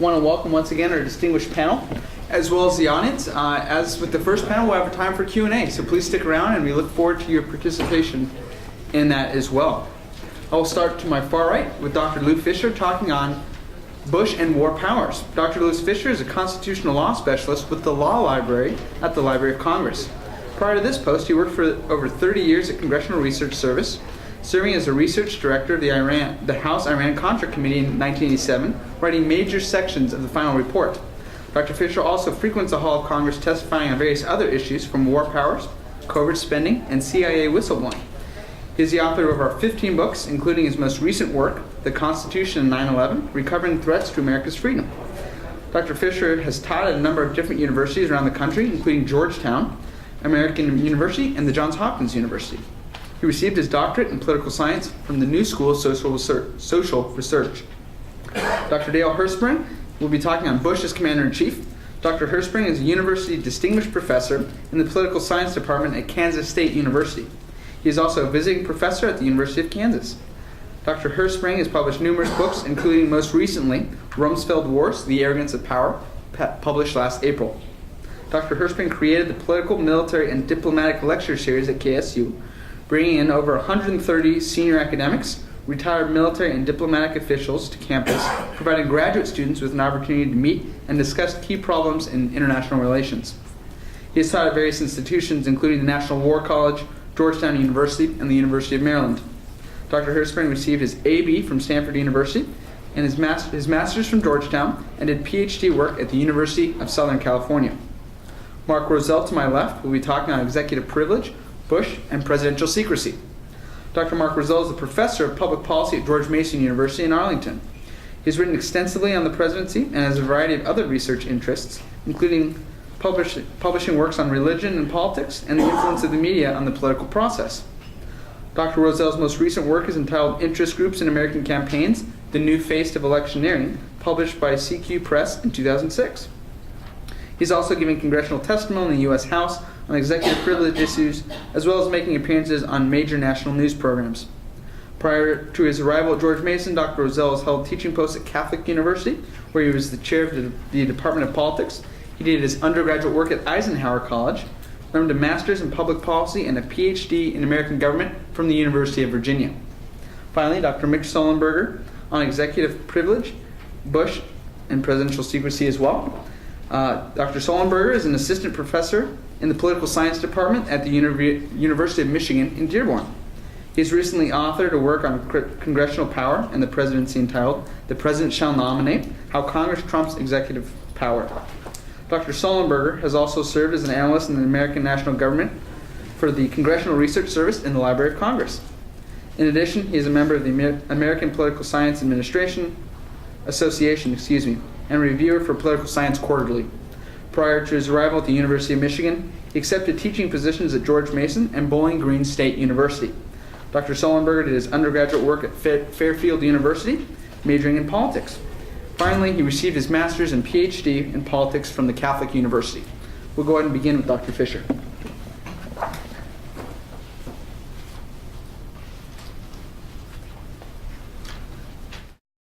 want to welcome once again our distinguished panel, as well as the audience. As with the first panel, we'll have time for Q&A, so please stick around, and we look forward to your participation in that as well. I will start to my far right with Dr. Lou Fisher talking on Bush and War Powers. Dr. Louis Fisher is a constitutional law specialist with the Law Library at the Library of Congress. Prior to this post, he worked for over 30 years at Congressional Research Service, serving as a research director of the House Iran-Contra Committee in 1987, writing major sections of the final report. Dr. Fisher also frequents the Hall of Congress testifying on various other issues from war powers, covert spending, and CIA whistleblowing. He is the author of over 15 books, including his most recent work, The Constitution and 9/11, Recovering Threats to America's Freedom. Dr. Fisher has taught at a number of different universities around the country, including Georgetown, American University, and the Johns Hopkins University. He received his doctorate in political science from the New School of Social Research. Dr. Dale Herspring will be talking on Bush as Commander-in-Chief. Dr. Herspring is a University Distinguished Professor in the Political Science Department at Kansas State University. He is also a visiting professor at the University of Kansas. Dr. Herspring has published numerous books, including most recently Rumsfelds Wars, The Arrogance of Power, published last April. Dr. Herspring created the Political, Military, and Diplomatic Lecture Series at KSU, bringing in over 130 senior academics, retired military and diplomatic officials to campus, providing graduate students with an opportunity to meet and discuss key problems in international relations. He has taught at various institutions, including the National War College, Georgetown University, and the University of Maryland. Dr. Herspring received his A.B. from Stanford University and his master's from Georgetown, and did PhD work at the University of Southern California. Mark Rozell, to my left, will be talking on executive privilege, Bush, and presidential secrecy. Dr. Mark Rozell is a professor of public policy at George Mason University in Arlington. He has written extensively on the presidency and has a variety of other research interests, including publishing works on religion and politics and the influence of the media on the political process. Dr. Rozell's most recent work is entitled Interest Groups in American Campaigns, The New Face of Electioneering, published by CQ Press in 2006. He's also giving congressional testimony in the U.S. House on executive privilege issues, as well as making appearances on major national news programs. Prior to his arrival at George Mason, Dr. Rozell has held teaching posts at Catholic University, where he was the chair of the Department of Politics. He did his undergraduate work at Eisenhower College, earned a master's in public policy and a PhD in American government from the University of Virginia. Finally, Dr. Mitch Sollenberger on executive privilege, Bush, and presidential secrecy as well. Dr. Sollenberger is an assistant professor in the political science department at the University of Michigan in Dearborn. He's recently authored a work on congressional power and the presidency entitled The President Shall Nominate, How Congress Trumps Executive Power. Dr. Sollenberger has also served as an analyst in the American national government for the Congressional Research Service in the Library of Congress. In addition, he is a member of the American Political Science Association, and reviewer for Political Science Quarterly. Prior to his arrival at the University of Michigan, he accepted teaching positions at George Mason and Bowling Green State University. Dr. Sollenberger did his undergraduate work at Fairfield University, majoring in politics. Finally, he received his master's and PhD in politics from the Catholic University. We'll go ahead and begin with Dr. Fisher.